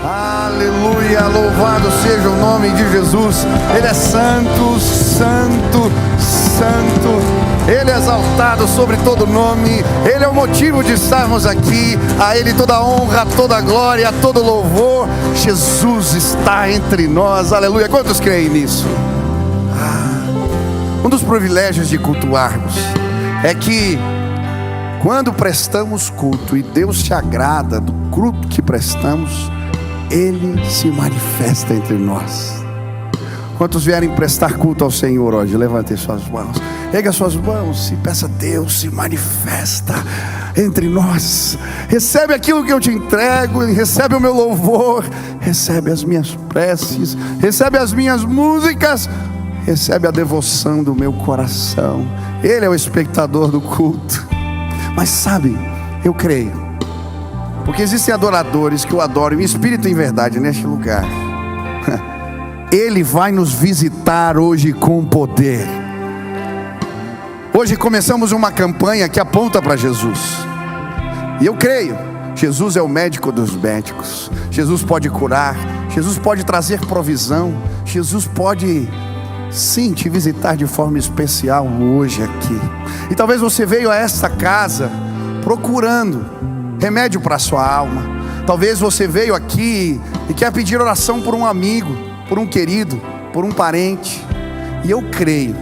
Aleluia, louvado seja o nome de Jesus. Ele é santo, santo, santo. Ele é exaltado sobre todo nome. Ele é o motivo de estarmos aqui. A Ele toda honra, toda glória, todo louvor. Jesus está entre nós, aleluia. Quantos creem nisso? Um dos privilégios de cultuarmos é que quando prestamos culto e Deus se agrada do culto que prestamos, Ele se manifesta entre nós. Quantos vierem prestar culto ao Senhor hoje? Levantem suas mãos, erga suas mãos e peça a Deus, se manifesta entre nós. Recebe aquilo que eu te entrego, recebe o meu louvor, recebe as minhas preces, recebe as minhas músicas, recebe a devoção do meu coração. Ele é o espectador do culto. Mas sabe, eu creio, porque existem adoradores que o adoram em espírito e em verdade neste lugar. Ele vai nos visitar hoje com poder. Hoje começamos uma campanha que aponta para Jesus. E eu creio, Jesus é o médico dos médicos. Jesus pode curar, Jesus pode trazer provisão, Jesus pode sim te visitar de forma especial hoje aqui. E talvez você veio a esta casa procurando remédio para a sua alma. Talvez você veio aqui e quer pedir oração por um amigo, por um querido, por um parente. E eu creio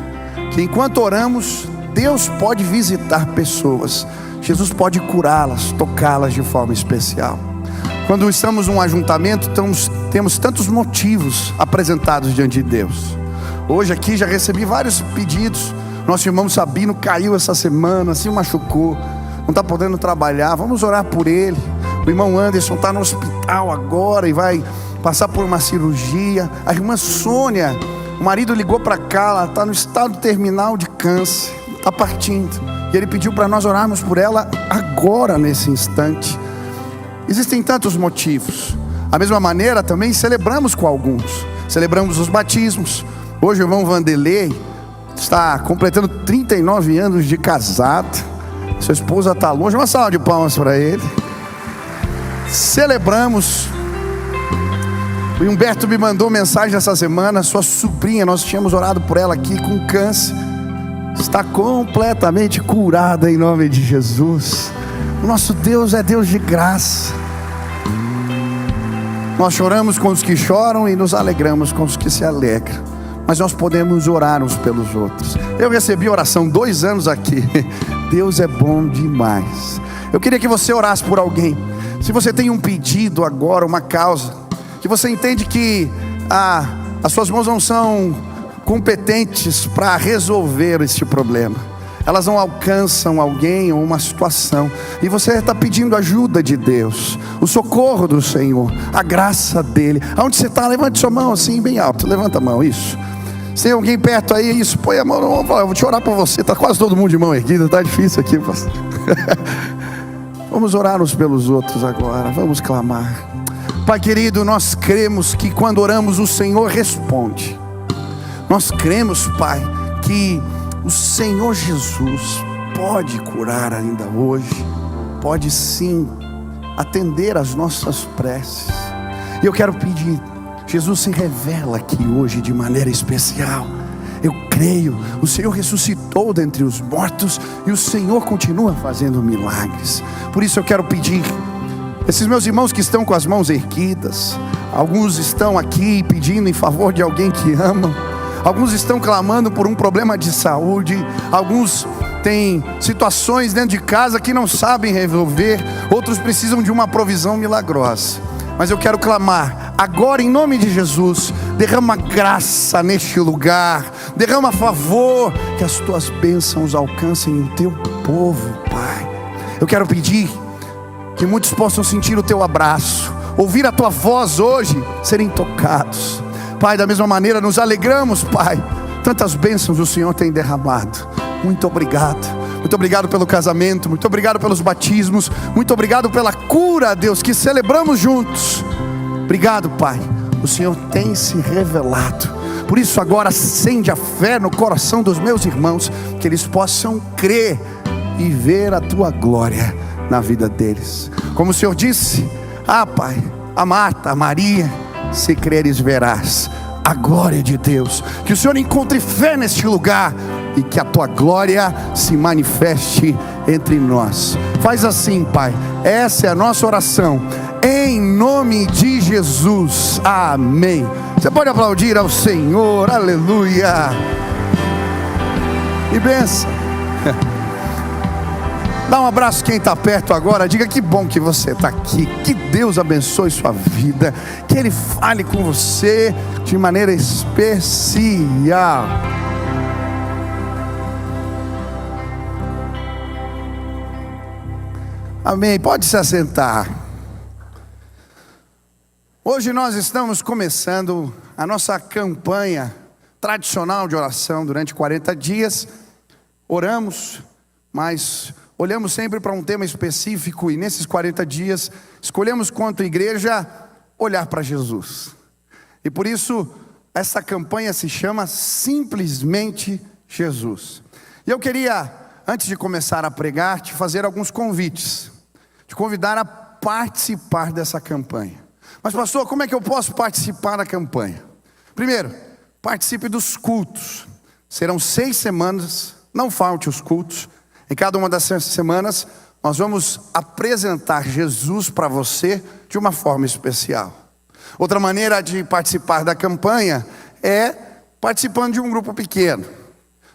que enquanto oramos, Deus pode visitar pessoas. Jesus pode curá-las, tocá-las de forma especial. Quando estamos num ajuntamento, temos tantos motivos apresentados diante de Deus. Hoje aqui já recebi vários pedidos. Nosso irmão Sabino caiu essa semana, se machucou, não está podendo trabalhar, vamos orar por ele. O irmão Anderson está no hospital agora e vai passar por uma cirurgia. A irmã Sônia, o marido ligou para cá, ela está no estado terminal de câncer, está partindo. E ele pediu para nós orarmos por ela agora, nesse instante. Existem tantos motivos. Da mesma maneira também celebramos com alguns. Celebramos os batismos. Hoje o irmão Vanderlei está completando 39 anos de casado. Sua esposa está longe. Uma salva de palmas para ele. Celebramos. O Humberto me mandou mensagem essa semana. Sua sobrinha, nós tínhamos orado por ela aqui com câncer, está completamente curada em nome de Jesus. O nosso Deus é Deus de graça. Nós choramos com os que choram e nos alegramos com os que se alegram. Mas nós podemos orar uns pelos outros. Eu recebi oração 2 anos aqui. Deus é bom demais. Eu queria que você orasse por alguém. Se você tem um pedido agora, uma causa, que você entende que as suas mãos não são competentes para resolver este problema, elas não alcançam alguém ou uma situação, e você está pedindo ajuda de Deus, o socorro do Senhor, a graça dele. Aonde você está? Levante sua mão assim bem alto. Levanta a mão, isso. Se tem alguém perto aí, isso, põe a mão. Eu vou te orar por você. Está quase todo mundo de mão erguida, está difícil aqui. Vamos orar uns pelos outros agora. Vamos clamar. Pai querido, nós cremos que quando oramos o Senhor responde. Nós cremos, Pai, que o Senhor Jesus pode curar ainda hoje. Pode sim atender às nossas preces. E eu quero pedir, Jesus se revela aqui hoje de maneira especial. Eu creio, o Senhor ressuscitou dentre os mortos e o Senhor continua fazendo milagres. Por isso eu quero pedir, esses meus irmãos que estão com as mãos erguidas, alguns estão aqui pedindo em favor de alguém que amam, alguns estão clamando por um problema de saúde, alguns têm situações dentro de casa que não sabem resolver, outros precisam de uma provisão milagrosa. Mas eu quero clamar agora em nome de Jesus, derrama graça neste lugar, derrama favor, que as tuas bênçãos alcancem o teu povo, Pai. Eu quero pedir que muitos possam sentir o teu abraço, ouvir a tua voz hoje, serem tocados. Pai, da mesma maneira nos alegramos, Pai, tantas bênçãos o Senhor tem derramado. Muito obrigado. Muito obrigado pelo casamento, muito obrigado pelos batismos, muito obrigado pela cura, Deus, que celebramos juntos. Obrigado, Pai, o Senhor tem se revelado. Por isso agora acende a fé no coração dos meus irmãos, que eles possam crer e ver a tua glória na vida deles. Como o Senhor disse, Pai, a Marta, a Maria: se creres verás a glória de Deus. Que o Senhor encontre fé neste lugar e que a tua glória se manifeste entre nós. Faz assim, Pai, essa é a nossa oração, em nome de Jesus, amém. Você pode aplaudir ao Senhor, aleluia. E benção. Dá um abraço quem está perto agora. Diga: que bom que você está aqui. Que Deus abençoe sua vida. Que Ele fale com você de maneira especial. Amém. Pode se assentar. Hoje nós estamos começando a nossa campanha tradicional de oração durante 40 dias. Oramos, mas olhamos sempre para um tema específico, e nesses 40 dias escolhemos, quanto igreja, olhar para Jesus. E por isso essa campanha se chama Simplesmente Jesus. E eu queria, antes de começar a pregar, te fazer alguns convites, te convidar a participar dessa campanha. Mas pastor, como é que eu posso participar da campanha? Primeiro, participe dos cultos. Serão 6 semanas, não falte os cultos. Em cada uma dessas semanas, nós vamos apresentar Jesus para você de uma forma especial. Outra maneira de participar da campanha é participando de um grupo pequeno.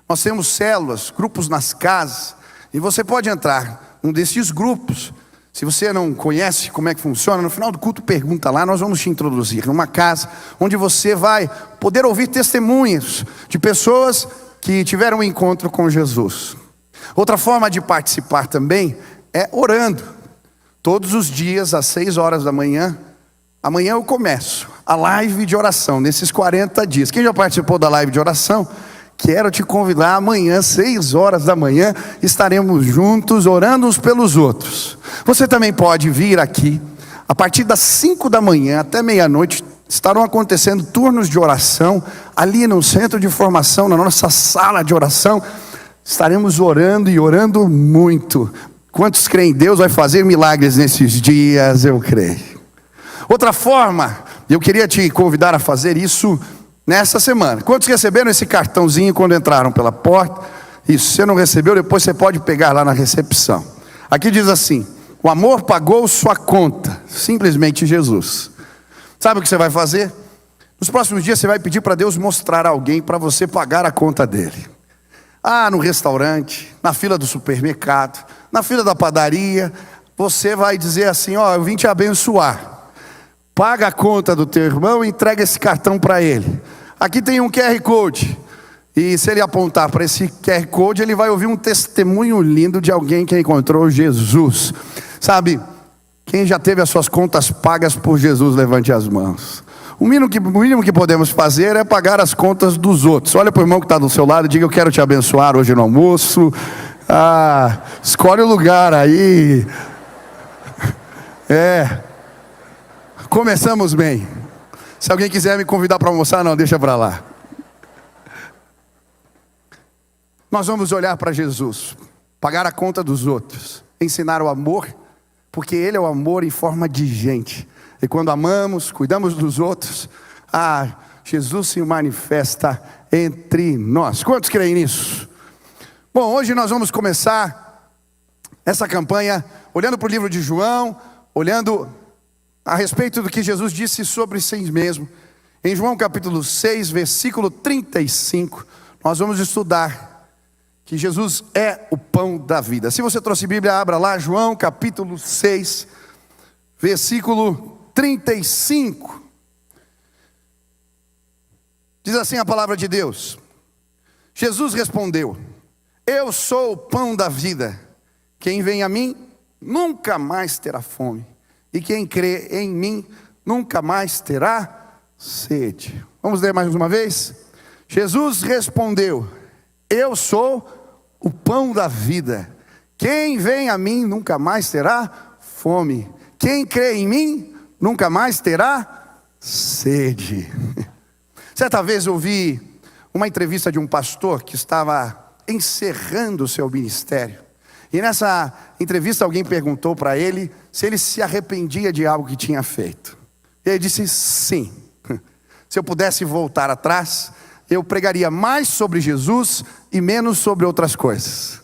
Nós temos células, grupos nas casas, e você pode entrar num desses grupos. Se você não conhece como é que funciona, no final do culto pergunta lá, nós vamos te introduzir numa casa onde você vai poder ouvir testemunhos de pessoas que tiveram um encontro com Jesus. Outra forma de participar também é orando. Todos os dias às 6 horas da manhã, amanhã eu começo a live de oração, nesses 40 dias. Quem já participou da live de oração? Quero te convidar amanhã, 6 horas da manhã, estaremos juntos orando uns pelos outros. Você também pode vir aqui, a partir das 5 da manhã até meia-noite, estarão acontecendo turnos de oração, ali no centro de formação, na nossa sala de oração. Estaremos orando e orando muito. Quantos creem em Deus vai fazer milagres nesses dias? Eu creio. Outra forma, eu queria te convidar a fazer isso nessa semana. Quantos receberam esse cartãozinho quando entraram pela porta? Isso, se você não recebeu, depois você pode pegar lá na recepção. Aqui diz assim: o amor pagou sua conta, simplesmente Jesus. Sabe o que você vai fazer? Nos próximos dias você vai pedir para Deus mostrar alguém para você pagar a conta dele. No restaurante, na fila do supermercado, na fila da padaria, você vai dizer assim: eu vim te abençoar. Paga a conta do teu irmão e entrega esse cartão para ele. Aqui tem um QR Code. E se ele apontar para esse QR Code, ele vai ouvir um testemunho lindo de alguém que encontrou Jesus. Sabe, quem já teve as suas contas pagas por Jesus, levante as mãos. O mínimo que podemos fazer é pagar as contas dos outros. Olha para o irmão que está do seu lado e diga: eu quero te abençoar hoje no almoço. Escolhe o lugar aí. Começamos bem. Se alguém quiser me convidar para almoçar, não, deixa para lá. Nós vamos olhar para Jesus, pagar a conta dos outros, ensinar o amor, porque Ele é o amor em forma de gente. E quando amamos, cuidamos dos outros, Jesus se manifesta entre nós. Quantos creem nisso? Bom, hoje nós vamos começar essa campanha olhando para o livro de João, olhando a respeito do que Jesus disse sobre si mesmo. Em João capítulo 6, versículo 35, nós vamos estudar que Jesus é o pão da vida. Se você trouxe Bíblia, abra lá, João capítulo 6, versículo 35. Diz assim a palavra de Deus: Jesus respondeu: eu sou o pão da vida. Quem vem a mim nunca mais terá fome, e quem crê em mim nunca mais terá sede. Vamos ler mais uma vez? Jesus respondeu: eu sou o pão da vida. Quem vem a mim nunca mais terá fome. Quem crê em mim nunca mais terá sede. Certa vez eu ouvi uma entrevista de um pastor que estava encerrando o seu ministério. E nessa entrevista alguém perguntou para ele se ele se arrependia de algo que tinha feito. E ele disse: sim, se eu pudesse voltar atrás, eu pregaria mais sobre Jesus e menos sobre outras coisas.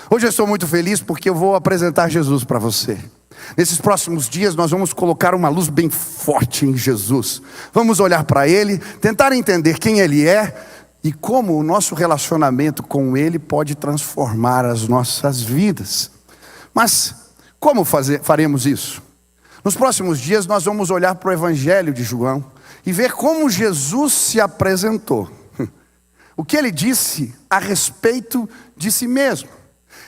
Hoje eu estou muito feliz porque eu vou apresentar Jesus para você. Nesses próximos dias nós vamos colocar uma luz bem forte em Jesus. Vamos olhar para Ele, tentar entender quem Ele é e como o nosso relacionamento com Ele pode transformar as nossas vidas. Mas como faremos isso? Nos próximos dias nós vamos olhar para o Evangelho de João e ver como Jesus se apresentou. O que Ele disse a respeito de si mesmo.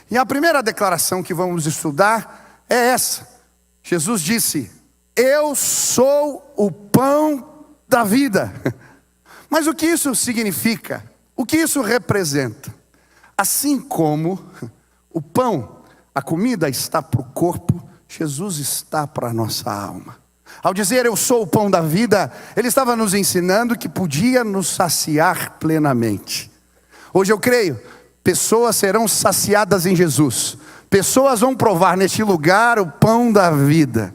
E a primeira declaração que vamos estudar é essa. Jesus disse: eu sou o pão da vida. Mas o que isso significa? O que isso representa? Assim como o pão, a comida está para o corpo, Jesus está para a nossa alma. Ao dizer eu sou o pão da vida, Ele estava nos ensinando que podia nos saciar plenamente. Hoje eu creio, pessoas serão saciadas em Jesus. Pessoas vão provar neste lugar o pão da vida.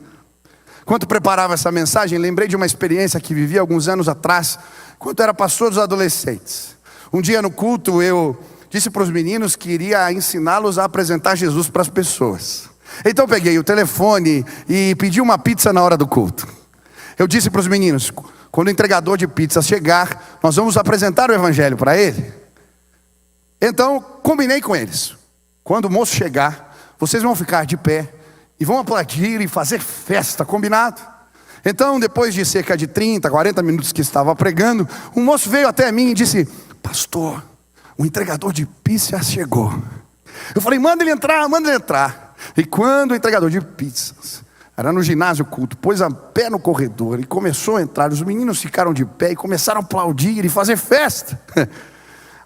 Enquanto preparava essa mensagem, lembrei de uma experiência que vivi alguns anos atrás, quando era pastor dos adolescentes. Um dia no culto eu disse para os meninos que iria ensiná-los a apresentar Jesus para as pessoas. Então peguei o telefone e pedi uma pizza na hora do culto. Eu disse para os meninos: quando o entregador de pizza chegar, nós vamos apresentar o Evangelho para ele. Então combinei com eles: quando o moço chegar, vocês vão ficar de pé e vão aplaudir e fazer festa, combinado? Então, depois de cerca de 30, 40 minutos que estava pregando, um moço veio até mim e disse: pastor, o entregador de pizza chegou. Eu falei: manda ele entrar, manda ele entrar. E quando o entregador de pizzas, era no ginásio culto, pôs a pé no corredor e começou a entrar, os meninos ficaram de pé e começaram a aplaudir e fazer festa.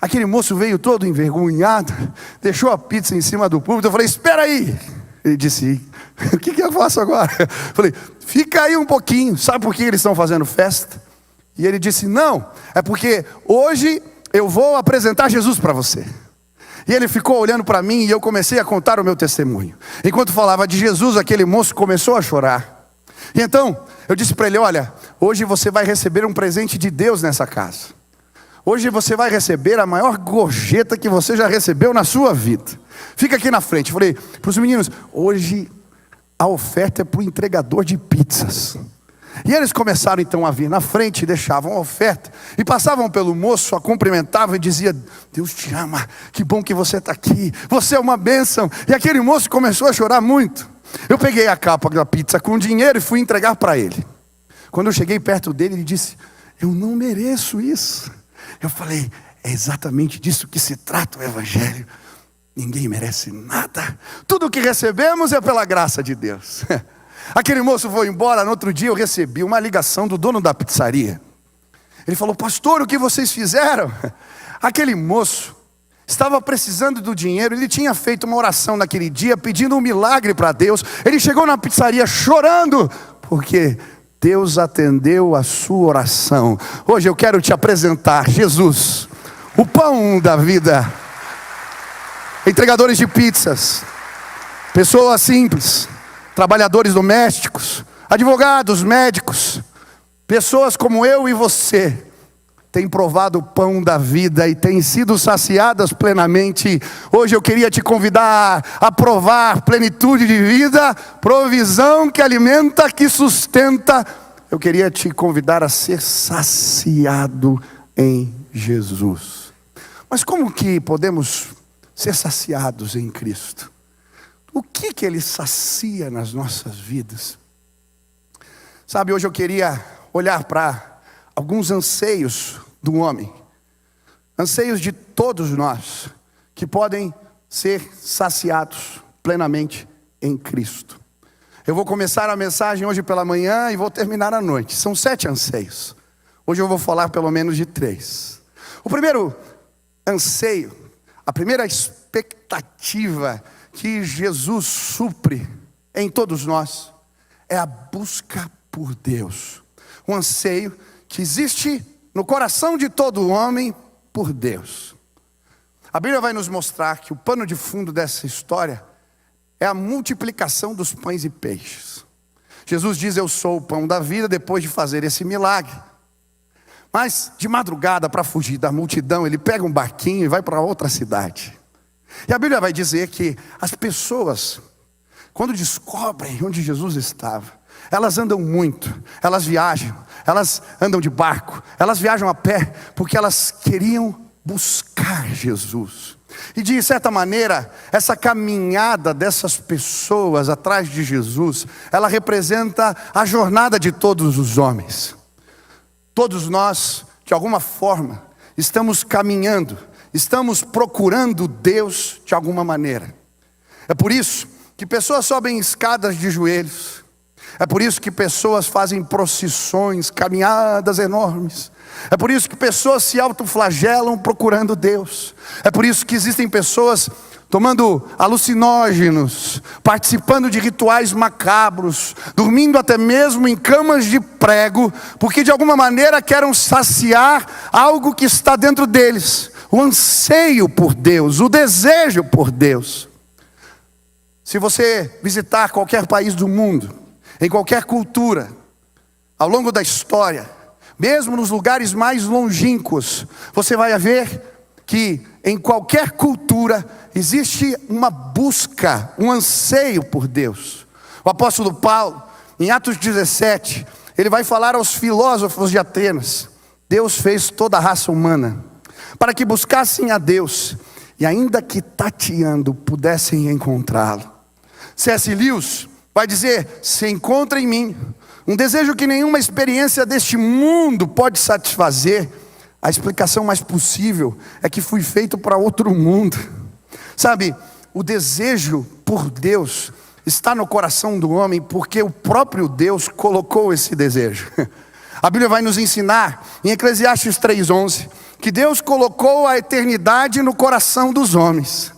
Aquele moço veio todo envergonhado, deixou a pizza em cima do púlpito. Eu falei: espera aí. Ele disse: o que eu faço agora? Eu falei: fica aí um pouquinho. Sabe por que eles estão fazendo festa? E ele disse: não, é porque hoje eu vou apresentar Jesus para você. E ele ficou olhando para mim e eu comecei a contar o meu testemunho. Enquanto falava de Jesus, aquele moço começou a chorar. E então eu disse para ele: olha, hoje você vai receber um presente de Deus nessa casa. Hoje você vai receber a maior gorjeta que você já recebeu na sua vida. Fica aqui na frente. Eu falei para os meninos: hoje a oferta é para o entregador de pizzas. E eles começaram então a vir na frente, deixavam a oferta e passavam pelo moço, a cumprimentavam e diziam: Deus te ama, que bom que você está aqui, você é uma bênção. E aquele moço começou a chorar muito. Eu peguei a capa da pizza com dinheiro e fui entregar para ele. Quando eu cheguei perto dele, ele disse: eu não mereço isso. Eu falei: é exatamente disso que se trata o Evangelho. Ninguém merece nada. Tudo o que recebemos é pela graça de Deus. Aquele moço foi embora. No outro dia eu recebi uma ligação do dono da pizzaria. Ele falou: pastor, o que vocês fizeram? Aquele moço estava precisando do dinheiro. Ele tinha feito uma oração naquele dia, pedindo um milagre para Deus. Ele chegou na pizzaria chorando, porque Deus atendeu a sua oração. Hoje eu quero te apresentar Jesus, o pão da vida. Entregadores de pizzas, pessoas simples, trabalhadores domésticos, advogados, médicos, pessoas como eu e você, têm provado o pão da vida e têm sido saciadas plenamente. Hoje eu queria te convidar a provar plenitude de vida, provisão que alimenta, que sustenta. Eu queria te convidar a ser saciado em Jesus. Mas como que podemos ser saciados em Cristo? O que Ele sacia nas nossas vidas? Sabe, hoje eu queria olhar para alguns anseios do homem, anseios de todos nós, que podem ser saciados plenamente em Cristo. Eu vou começar a mensagem hoje pela manhã e vou terminar à noite. São 7 anseios. Hoje eu vou falar pelo menos de 3. O primeiro anseio, a primeira expectativa que Jesus supre em todos nós é a busca por Deus. Um anseio que existe no coração de todo homem por Deus. A Bíblia vai nos mostrar que o pano de fundo dessa história é a multiplicação dos pães e peixes. Jesus diz: eu sou o pão da vida, depois de fazer esse milagre. Mas de madrugada, para fugir da multidão, ele pega um barquinho e vai para outra cidade. E a Bíblia vai dizer que as pessoas, quando descobrem onde Jesus estava, elas andam muito, elas viajam, elas andam de barco, elas viajam a pé, porque elas queriam buscar Jesus. E de certa maneira, essa caminhada dessas pessoas atrás de Jesus, ela representa a jornada de todos os homens. Todos nós, de alguma forma, estamos caminhando, estamos procurando Deus de alguma maneira. É por isso que pessoas sobem escadas de joelhos. É por isso que pessoas fazem procissões, caminhadas enormes. É por isso que pessoas se autoflagelam procurando Deus. É por isso que existem pessoas tomando alucinógenos, participando de rituais macabros, dormindo até mesmo em camas de prego, porque de alguma maneira querem saciar algo que está dentro deles, o anseio por Deus, o desejo por Deus. Se você visitar qualquer país do mundo, em qualquer cultura, ao longo da história, mesmo nos lugares mais longínquos, você vai ver que em qualquer cultura existe uma busca, um anseio por Deus. O apóstolo Paulo, em Atos 17, ele vai falar aos filósofos de Atenas: Deus fez toda a raça humana para que buscassem a Deus e, ainda que tateando, pudessem encontrá-lo. C.S. Lewis vai dizer: se encontra em mim um desejo que nenhuma experiência deste mundo pode satisfazer, a explicação mais possível é que fui feito para outro mundo. Sabe, o desejo por Deus está no coração do homem, porque o próprio Deus colocou esse desejo. A Bíblia vai nos ensinar, em Eclesiastes 3:11, que Deus colocou a eternidade no coração dos homens.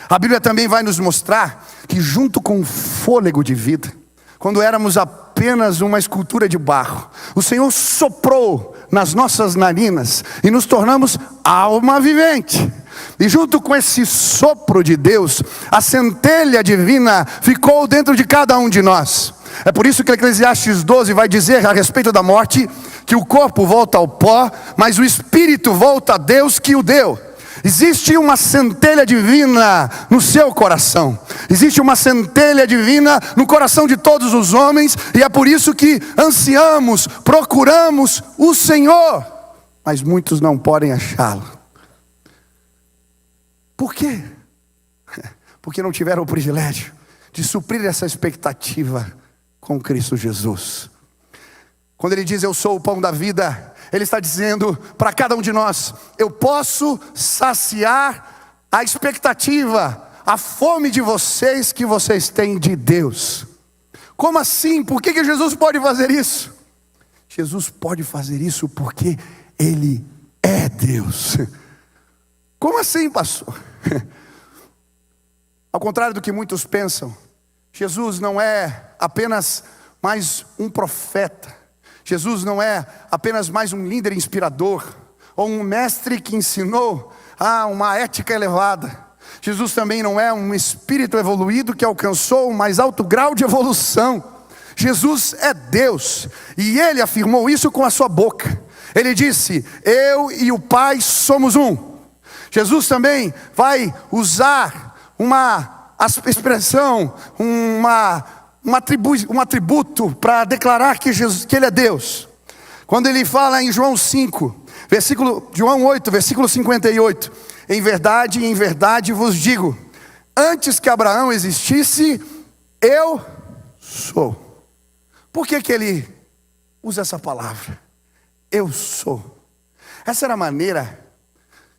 A Bíblia também vai nos mostrar que, junto com o fôlego de vida, quando éramos apenas uma escultura de barro, o Senhor soprou nas nossas narinas e nos tornamos alma vivente. E junto com esse sopro de Deus, a centelha divina ficou dentro de cada um de nós. É por isso que Eclesiastes 12 vai dizer a respeito da morte, que o corpo volta ao pó, mas o espírito volta a Deus que o deu. Existe uma centelha divina no seu coração. Existe uma centelha divina no coração de todos os homens. E é por isso que ansiamos, procuramos o Senhor, mas muitos não podem achá-lo. Por quê? Porque não tiveram o privilégio de suprir essa expectativa com Cristo Jesus. Quando ele diz: eu sou o pão da vida, ele está dizendo para cada um de nós: eu posso saciar a expectativa, a fome de vocês que vocês têm de Deus. Como assim? Por que Jesus pode fazer isso? Jesus pode fazer isso porque Ele é Deus. Como assim, pastor? Ao contrário do que muitos pensam, Jesus não é apenas mais um profeta. Jesus não é apenas mais um líder inspirador, ou um mestre que ensinou uma ética elevada. Jesus também não é um espírito evoluído que alcançou o mais alto grau de evolução. Jesus é Deus, e Ele afirmou isso com a sua boca. Ele disse: eu e o Pai somos um. Jesus também vai usar uma expressão, um atributo para declarar que Ele é Deus. Quando ele fala em João 8, versículo 58, em verdade vos digo, antes que Abraão existisse, eu sou. Por que ele usa essa palavra? Eu sou. Essa era a maneira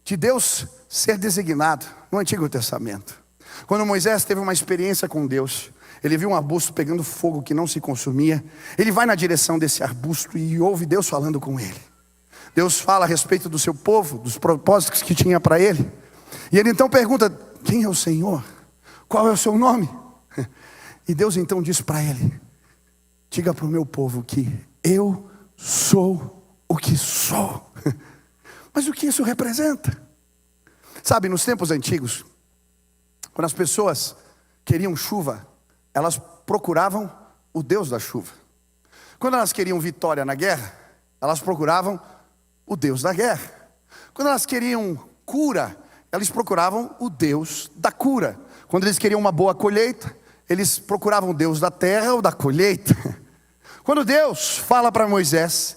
de Deus ser designado no Antigo Testamento. Quando Moisés teve uma experiência com Deus, ele viu um arbusto pegando fogo que não se consumia. Ele vai na direção desse arbusto e ouve Deus falando com ele. Deus fala a respeito do seu povo, dos propósitos que tinha para ele. E ele então pergunta: quem é o Senhor? Qual é o seu nome? E Deus então diz para ele: diga para o meu povo que eu sou o que sou. Mas o que isso representa? Sabe, nos tempos antigos, quando as pessoas queriam chuva, elas procuravam o Deus da chuva. Quando elas queriam vitória na guerra, elas procuravam o Deus da guerra. Quando elas queriam cura, eles procuravam o Deus da cura. Quando eles queriam uma boa colheita, eles procuravam o Deus da terra ou da colheita. Quando Deus fala para Moisés,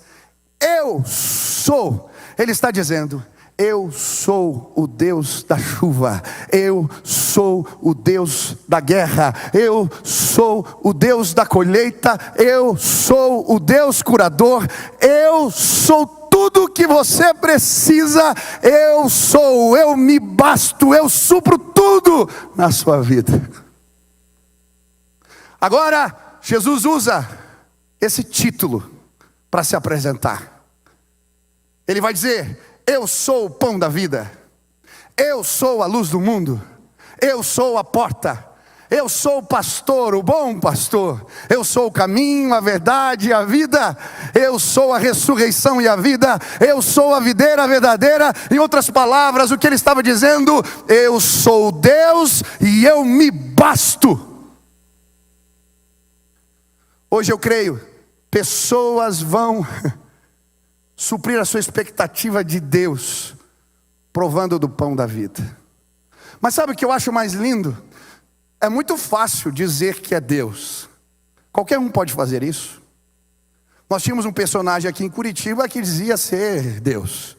eu sou, Ele está dizendo, eu sou o Deus da chuva, eu sou o Deus da guerra, eu sou o Deus da colheita, eu sou o Deus curador, eu sou tudo que você precisa, eu me basto, eu supro tudo na sua vida. Agora, Jesus usa esse título para se apresentar. Ele vai dizer, eu sou o pão da vida, eu sou a luz do mundo, eu sou a porta, eu sou o pastor, o bom pastor, eu sou o caminho, a verdade e a vida, eu sou a ressurreição e a vida, eu sou a videira verdadeira. Em outras palavras, o que ele estava dizendo, eu sou Deus e eu me basto. Hoje eu creio, pessoas vão suprir a sua expectativa de Deus, provando do pão da vida. Mas sabe o que eu acho mais lindo? É muito fácil dizer que é Deus. Qualquer um pode fazer isso. Nós tínhamos um personagem aqui em Curitiba que dizia ser Deus.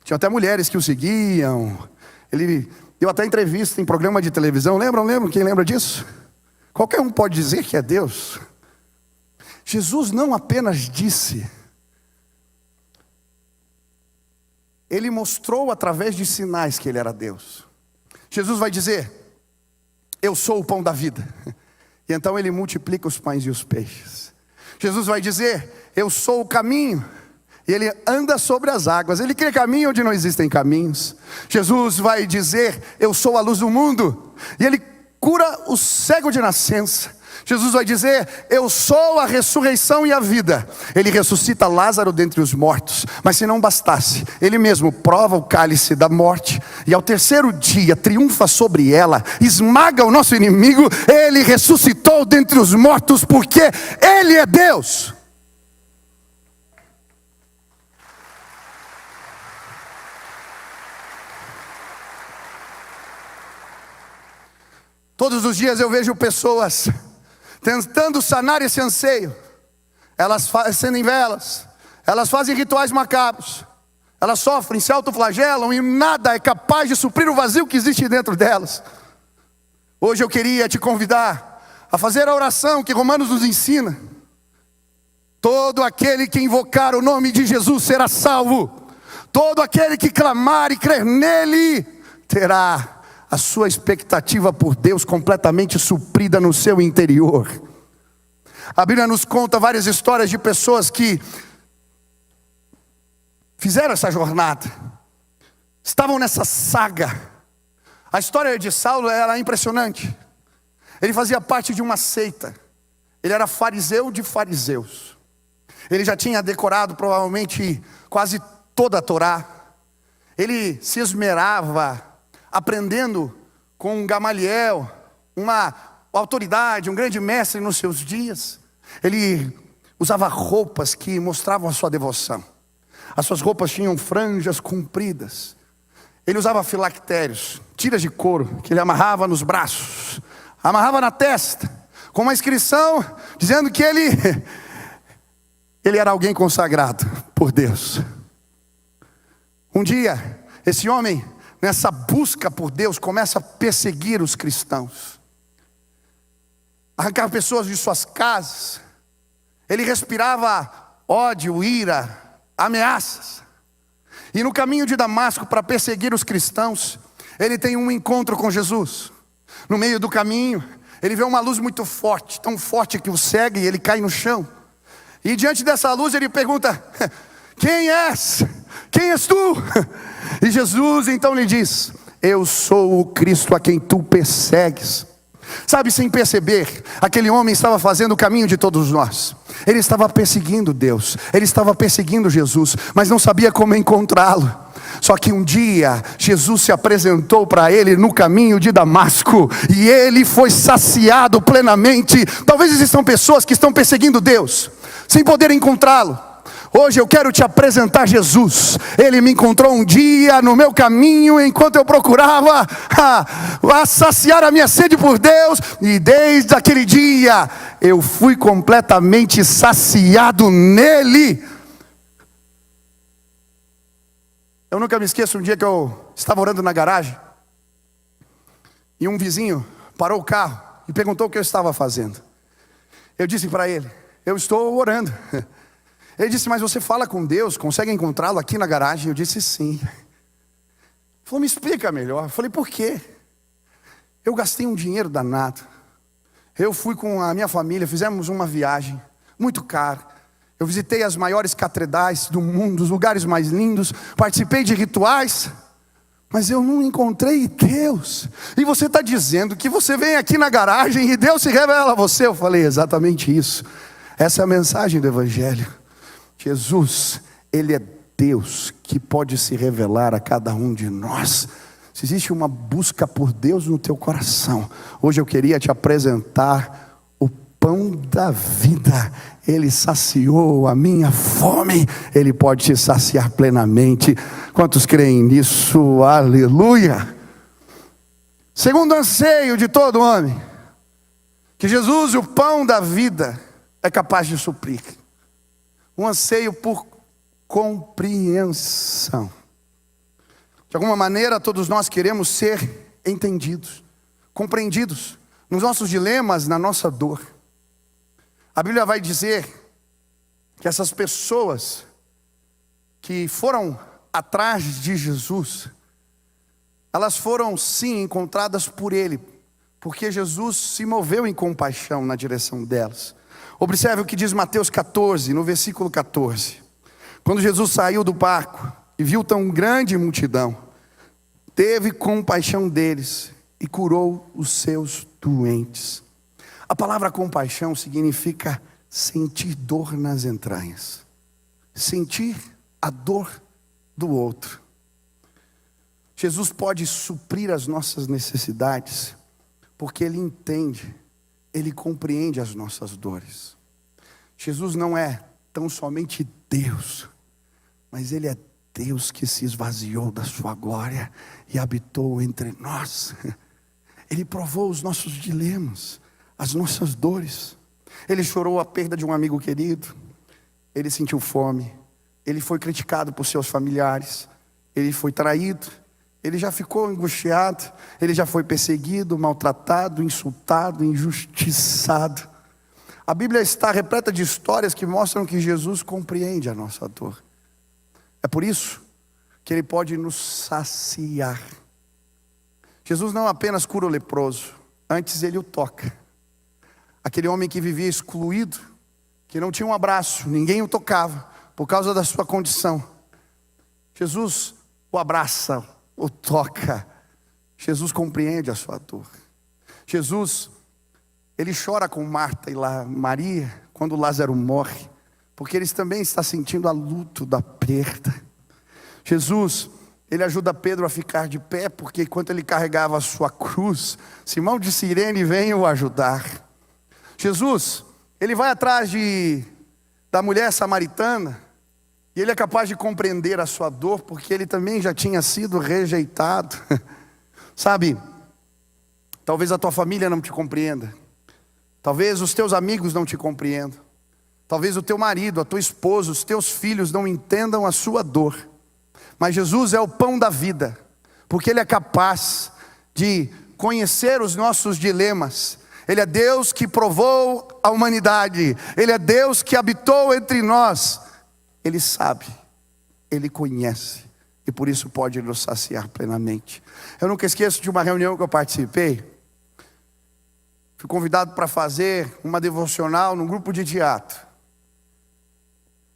Tinha até mulheres que o seguiam. Ele deu até entrevista em programa de televisão. Lembram? Quem lembra disso? Qualquer um pode dizer que é Deus. Jesus não apenas disse, Ele mostrou através de sinais que Ele era Deus. Jesus vai dizer, eu sou o pão da vida. E então Ele multiplica os pães e os peixes. Jesus vai dizer, eu sou o caminho. E Ele anda sobre as águas. Ele cria caminho onde não existem caminhos. Jesus vai dizer, eu sou a luz do mundo. E Ele cura o cego de nascença. Jesus vai dizer, eu sou a ressurreição e a vida. Ele ressuscita Lázaro dentre os mortos. Mas se não bastasse, Ele mesmo prova o cálice da morte, e ao terceiro dia triunfa sobre ela, esmaga o nosso inimigo. Ele ressuscitou dentre os mortos, porque Ele é Deus. Todos os dias eu vejo pessoas tentando sanar esse anseio. Elas acendem velas, elas fazem rituais macabros, elas sofrem, se autoflagelam, e nada é capaz de suprir o vazio que existe dentro delas. Hoje eu queria te convidar a fazer a oração que Romanos nos ensina. Todo aquele que invocar o nome de Jesus será salvo. Todo aquele que clamar e crer nele terá a sua expectativa por Deus completamente suprida no seu interior. A Bíblia nos conta várias histórias de pessoas que fizeram essa jornada, estavam nessa saga. A história de Saulo era impressionante. Ele fazia parte de uma seita. Ele era fariseu de fariseus. Ele já tinha decorado provavelmente quase toda a Torá. Ele se esmerava aprendendo com Gamaliel, uma autoridade, um grande mestre nos seus dias. Ele usava roupas que mostravam a sua devoção. As suas roupas tinham franjas compridas. Ele usava filactérios, tiras de couro, que ele amarrava nos braços, amarrava na testa, com uma inscrição dizendo que ele era alguém consagrado por Deus. Um dia, esse homem, nessa busca por Deus, começa a perseguir os cristãos, arrancar pessoas de suas casas. Ele respirava ódio, ira, ameaças. E no caminho de Damasco, para perseguir os cristãos, ele tem um encontro com Jesus. No meio do caminho, ele vê uma luz muito forte, tão forte que o segue, e ele cai no chão. E diante dessa luz ele pergunta, quem és? Quem és tu? E Jesus então lhe diz, eu sou o Cristo a quem tu persegues. Sabe, sem perceber, aquele homem estava fazendo o caminho de todos nós. Ele estava perseguindo Deus, ele estava perseguindo Jesus, mas não sabia como encontrá-lo. Só que um dia Jesus se apresentou para ele no caminho de Damasco, e ele foi saciado plenamente. Talvez existam pessoas que estão perseguindo Deus, sem poder encontrá-lo. Hoje eu quero te apresentar Jesus. Ele me encontrou um dia no meu caminho, enquanto eu procurava saciar a minha sede por Deus, e desde aquele dia eu fui completamente saciado nele. Eu nunca me esqueço um dia que eu estava orando na garagem, e um vizinho parou o carro e perguntou o que eu estava fazendo. Eu disse para ele: eu estou orando. Ele disse: mas você fala com Deus, consegue encontrá-lo aqui na garagem? Eu disse: sim. Ele falou: me explica melhor. Eu falei: por quê? Eu gastei um dinheiro danado. Eu fui com a minha família, fizemos uma viagem muito cara. Eu visitei as maiores catedrais do mundo, os lugares mais lindos, participei de rituais, mas eu não encontrei Deus. E você está dizendo que você vem aqui na garagem e Deus se revela a você? Eu falei: exatamente isso. Essa é a mensagem do Evangelho. Jesus, Ele é Deus que pode se revelar a cada um de nós. Se existe uma busca por Deus no teu coração, hoje eu queria te apresentar o pão da vida. Ele saciou a minha fome, Ele pode te saciar plenamente. Quantos creem nisso? Aleluia! Segundo anseio de todo homem, que Jesus, o pão da vida, é capaz de suprir. Um anseio por compreensão. De alguma maneira, todos nós queremos ser entendidos, compreendidos, nos nossos dilemas, na nossa dor. A Bíblia vai dizer que essas pessoas que foram atrás de Jesus, elas foram sim encontradas por Ele, porque Jesus se moveu em compaixão na direção delas. Observe o que diz Mateus 14, no versículo 14. Quando Jesus saiu do barco e viu tão grande multidão, teve compaixão deles e curou os seus doentes. A palavra compaixão significa sentir dor nas entranhas, sentir a dor do outro. Jesus pode suprir as nossas necessidades, porque Ele entende, Ele compreende as nossas dores. Jesus não é tão somente Deus, mas Ele é Deus que se esvaziou da sua glória e habitou entre nós. Ele provou os nossos dilemas, as nossas dores. Ele chorou a perda de um amigo querido, ele sentiu fome, ele foi criticado por seus familiares, ele foi traído, ele já ficou angustiado, ele já foi perseguido, maltratado, insultado, injustiçado. A Bíblia está repleta de histórias que mostram que Jesus compreende a nossa dor. É por isso que Ele pode nos saciar. Jesus não apenas cura o leproso, antes Ele o toca. Aquele homem que vivia excluído, que não tinha um abraço, ninguém o tocava, por causa da sua condição. Jesus o abraça, o toca. Jesus compreende a sua dor. Jesus, Ele chora com Marta e Maria, quando Lázaro morre, porque Ele também está sentindo a luto da perda. Jesus, Ele ajuda Pedro a ficar de pé, porque enquanto ele carregava a sua cruz, Simão de Cirene vem o ajudar. Jesus, Ele vai atrás da mulher samaritana, e Ele é capaz de compreender a sua dor, porque Ele também já tinha sido rejeitado. Sabe, talvez a tua família não te compreenda, talvez os teus amigos não te compreendam, talvez o teu marido, a tua esposa, os teus filhos não entendam a sua dor. Mas Jesus é o pão da vida, porque Ele é capaz de conhecer os nossos dilemas. Ele é Deus que provou a humanidade, Ele é Deus que habitou entre nós. Ele sabe, Ele conhece, e por isso pode nos saciar plenamente. Eu nunca esqueço de uma reunião que eu participei. Fui convidado para fazer uma devocional num grupo de teatro.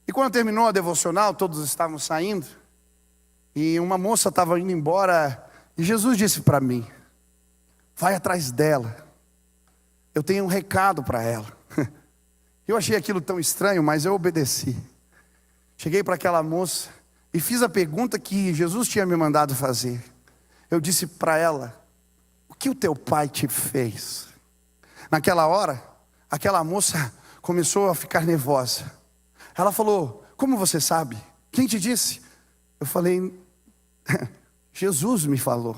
E quando terminou a devocional, todos estavam saindo, e uma moça estava indo embora, e Jesus disse para mim: vai atrás dela, eu tenho um recado para ela. Eu achei aquilo tão estranho, mas eu obedeci. Cheguei para aquela moça e fiz a pergunta que Jesus tinha me mandado fazer. Eu disse para ela: o que o teu pai te fez? Naquela hora, aquela moça começou a ficar nervosa. Ela falou: como você sabe? Quem te disse? Eu falei: Jesus me falou.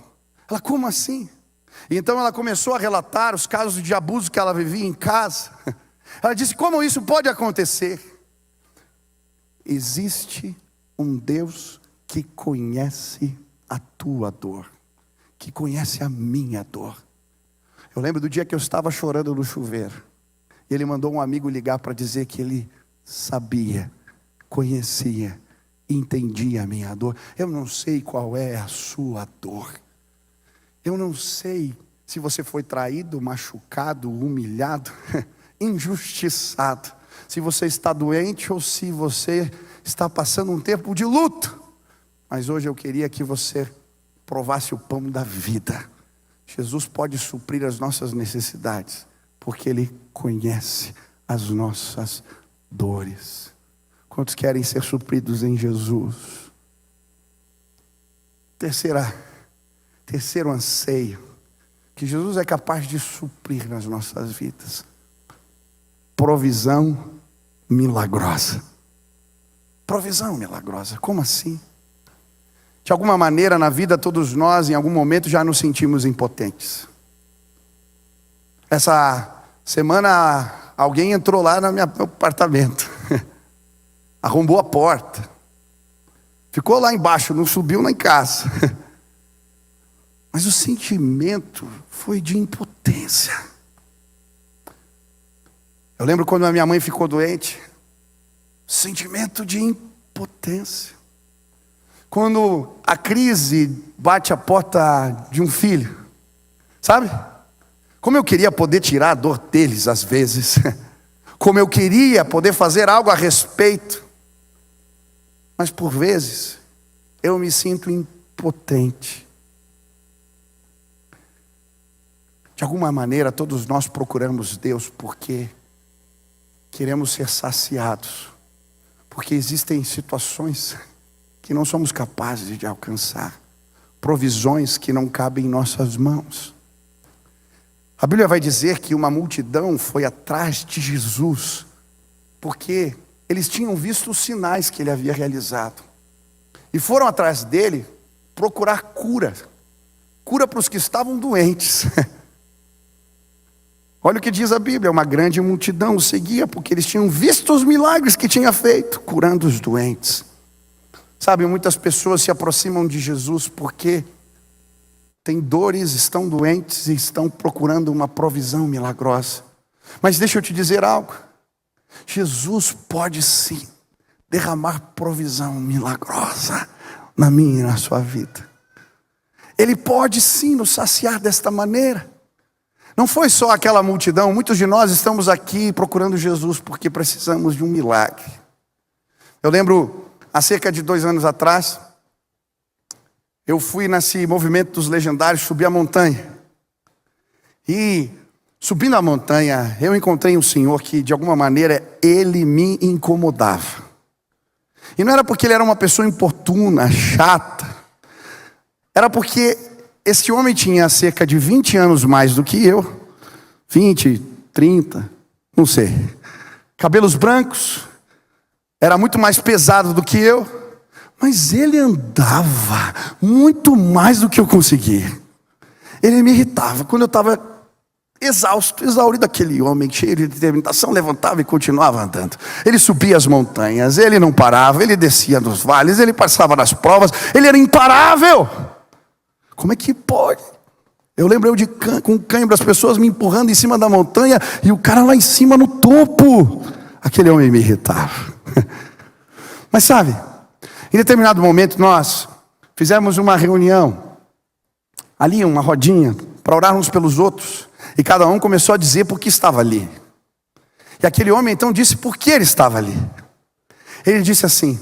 Ela: como assim? E então ela começou a relatar os casos de abuso que ela vivia em casa. Ela disse: como isso pode acontecer? Existe um Deus que conhece a tua dor, que conhece a minha dor. Eu lembro do dia que eu estava chorando no chuveiro, e ele mandou um amigo ligar para dizer que ele sabia, conhecia, entendia a minha dor. Eu não sei qual é a sua dor. Eu não sei se você foi traído, machucado, humilhado, injustiçado. Se você está doente ou se você está passando um tempo de luto. Mas hoje eu queria que você provasse o pão da vida. Jesus pode suprir as nossas necessidades, porque Ele conhece as nossas dores. Quantos querem ser supridos em Jesus? Terceiro anseio, que Jesus é capaz de suprir nas nossas vidas: provisão milagrosa. Provisão milagrosa, como assim? De alguma maneira na vida todos nós em algum momento já nos sentimos impotentes. Essa semana alguém entrou lá no meu apartamento, arrombou a porta, ficou lá embaixo, não subiu lá em casa. Mas o sentimento foi de impotência. Eu lembro quando a minha mãe ficou doente, sentimento de impotência. Quando a crise bate a porta de um filho, sabe? Como eu queria poder tirar a dor deles às vezes. Como eu queria poder fazer algo a respeito. Mas por vezes, eu me sinto impotente. De alguma maneira, todos nós procuramos Deus porque queremos ser saciados. Porque existem situações que não somos capazes de alcançar. Provisões que não cabem em nossas mãos. A Bíblia vai dizer que uma multidão foi atrás de Jesus, porque eles tinham visto os sinais que ele havia realizado. E foram atrás dele procurar cura. Cura para os que estavam doentes. Olha o que diz a Bíblia: uma grande multidão o seguia, porque eles tinham visto os milagres que tinha feito, curando os doentes. Sabe, muitas pessoas se aproximam de Jesus porque têm dores, estão doentes e estão procurando uma provisão milagrosa. Mas deixa eu te dizer algo: Jesus pode sim derramar provisão milagrosa na minha e na sua vida. Ele pode sim nos saciar desta maneira. Não foi só aquela multidão. Muitos de nós estamos aqui procurando Jesus porque precisamos de um milagre. Eu lembro, há cerca de 2 anos atrás, eu fui nesse movimento dos legendários, subi a montanha. E subindo a montanha, eu encontrei um senhor que de alguma maneira ele me incomodava. E não era porque ele era uma pessoa importuna, chata. Era porque esse homem tinha cerca de 20 anos mais do que eu. 20, 30, não sei. Cabelos brancos. Era muito mais pesado do que eu. Mas ele andava muito mais do que eu conseguia. Ele me irritava. Quando eu estava exausto, exaurido, aquele homem cheio de determinação levantava e continuava andando. Ele subia as montanhas, ele não parava, ele descia nos vales, ele passava nas provas, ele era imparável. Como é que pode? Eu lembro com cãibra, as pessoas me empurrando em cima da montanha e o cara lá em cima no topo. Aquele homem me irritava. Mas sabe, em determinado momento nós fizemos uma reunião, ali uma rodinha, para orar uns pelos outros. E cada um começou a dizer por que estava ali. E aquele homem então disse por que ele estava ali. Ele disse assim: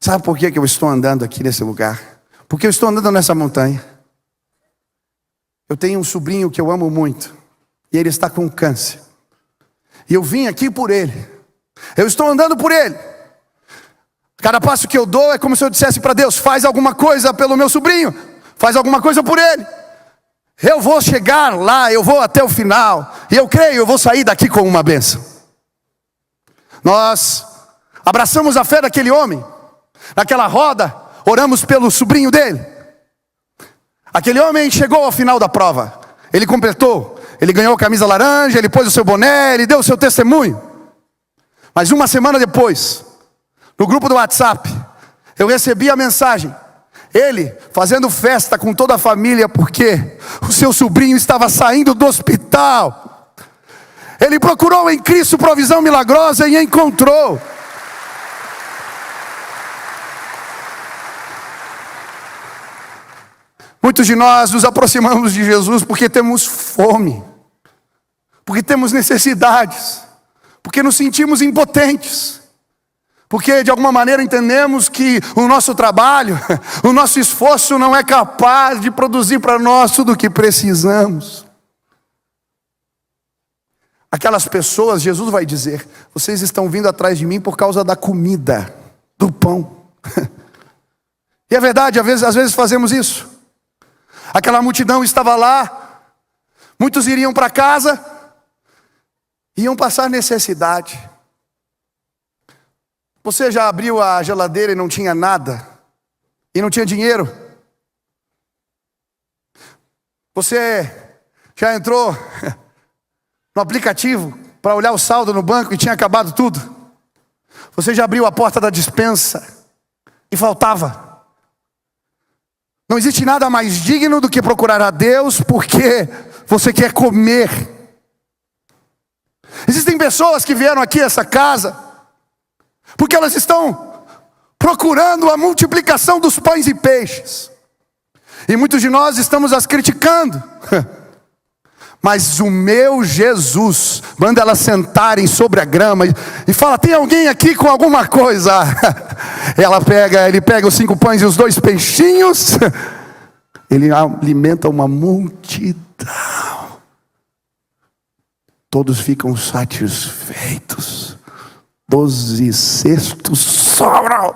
sabe por que eu estou andando aqui nesse lugar? Porque eu estou andando nessa montanha. Eu tenho um sobrinho que eu amo muito, e ele está com câncer. E eu vim aqui por ele. Eu estou andando por ele. Cada passo que eu dou é como se eu dissesse para Deus: faz alguma coisa pelo meu sobrinho, faz alguma coisa por ele. Eu vou chegar lá, eu vou até o final, e eu creio, eu vou sair daqui com uma bênção. Nós abraçamos a fé daquele homem. Naquela roda, oramos pelo sobrinho dele. Aquele homem chegou ao final da prova. Ele completou, ele ganhou a camisa laranja, ele pôs o seu boné, ele deu o seu testemunho. Mas uma semana depois, no grupo do WhatsApp, eu recebi a mensagem: ele fazendo festa com toda a família porque o seu sobrinho estava saindo do hospital. Ele procurou em Cristo provisão milagrosa e encontrou. Muitos de nós nos aproximamos de Jesus porque temos fome, porque temos necessidades, porque nos sentimos impotentes, porque de alguma maneira entendemos que o nosso trabalho, o nosso esforço não é capaz de produzir para nós tudo o que precisamos. Aquelas pessoas, Jesus vai dizer: vocês estão vindo atrás de mim por causa da comida, do pão. E é verdade, às vezes fazemos isso. Aquela multidão estava lá, muitos iriam para casa, iam passar necessidade. Você já abriu a geladeira e não tinha nada? E não tinha dinheiro? Você já entrou no aplicativo para olhar o saldo no banco e tinha acabado tudo? Você já abriu a porta da despensa e faltava? Não existe nada mais digno do que procurar a Deus porque você quer comer. Existem pessoas que vieram aqui a essa casa porque elas estão procurando a multiplicação dos pães e peixes. E muitos de nós estamos as criticando. Mas o meu Jesus manda elas sentarem sobre a grama e fala: tem alguém aqui com alguma coisa? Ele pega os 5 pães e os 2 peixinhos. Ele alimenta uma multidão. Todos ficam satisfeitos. 12 cestos sobram.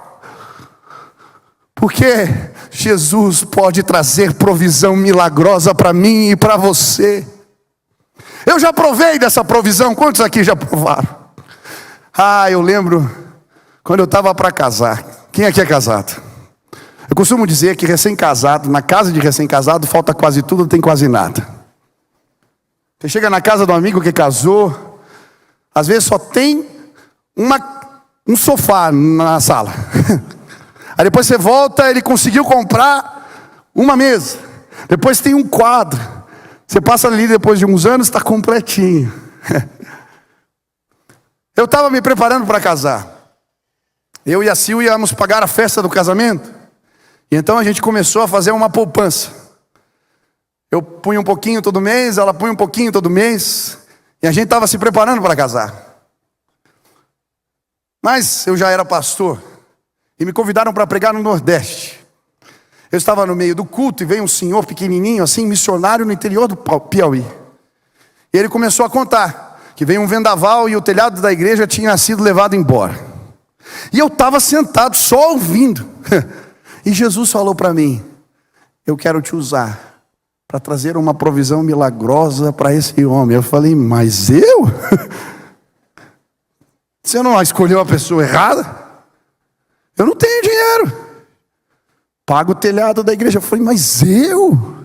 Porque Jesus pode trazer provisão milagrosa para mim e para você. Eu já provei dessa provisão. Quantos aqui já provaram? Eu lembro quando eu estava para casar. Quem aqui é casado? Eu costumo dizer que recém-casado, na casa de recém-casado, falta quase tudo, não tem quase nada. Você chega na casa de um amigo que casou, às vezes só tem um sofá na sala. Aí depois você volta, ele conseguiu comprar uma mesa. Depois tem um quadro. Você passa ali depois de uns anos, está completinho. Eu estava me preparando para casar. Eu e a Sil íamos pagar a festa do casamento. E então a gente começou a fazer uma poupança. Eu punha um pouquinho todo mês, ela punha um pouquinho todo mês. E a gente estava se preparando para casar. Mas eu já era pastor. E me convidaram para pregar no Nordeste. Eu estava no meio do culto e veio um senhor pequenininho, assim, missionário no interior do Piauí. E ele começou a contar que veio um vendaval e o telhado da igreja tinha sido levado embora. E eu estava sentado só ouvindo. E Jesus falou para mim: eu quero te usar para trazer uma provisão milagrosa para esse homem. Eu falei: mas eu? Você não escolheu a pessoa errada? Eu não tenho dinheiro. Pago o telhado da igreja. Eu falei: mas eu?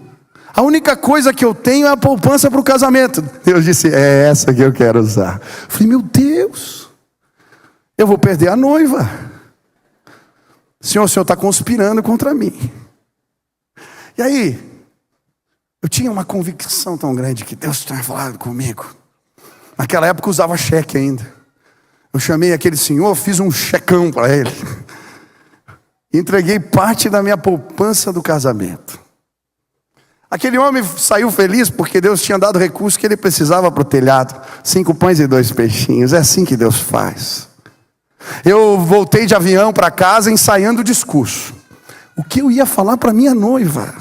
A única coisa que eu tenho é a poupança para o casamento. Deus disse: é essa que eu quero usar. Eu falei: meu Deus, eu vou perder a noiva. Senhor, o Senhor está conspirando contra mim. E aí, eu tinha uma convicção tão grande que Deus tinha falado comigo. Naquela época eu usava cheque ainda. Eu chamei aquele senhor, fiz um checão para ele. Entreguei parte da minha poupança do casamento. Aquele homem saiu feliz porque Deus tinha dado recurso que ele precisava para o telhado. 5 pães e 2 peixinhos. É assim que Deus faz. Eu voltei de avião para casa ensaiando o discurso. O que eu ia falar para minha noiva?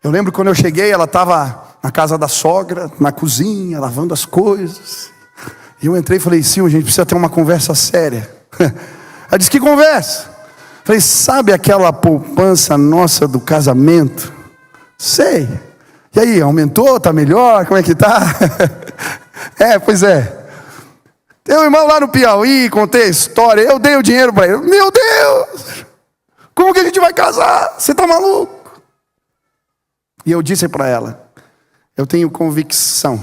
Eu lembro quando eu cheguei, ela estava na casa da sogra, na cozinha, lavando as coisas. E eu entrei e falei, sim, a gente precisa ter uma conversa séria. Ela disse, que conversa? Falei, sabe aquela poupança nossa do casamento? Sei. E aí, aumentou? Tá melhor? Como é que tá? Pois é. Tem um irmão lá no Piauí, contei a história, eu dei o dinheiro para ele. Meu Deus! Como que a gente vai casar? Você tá maluco? E eu disse para ela, eu tenho convicção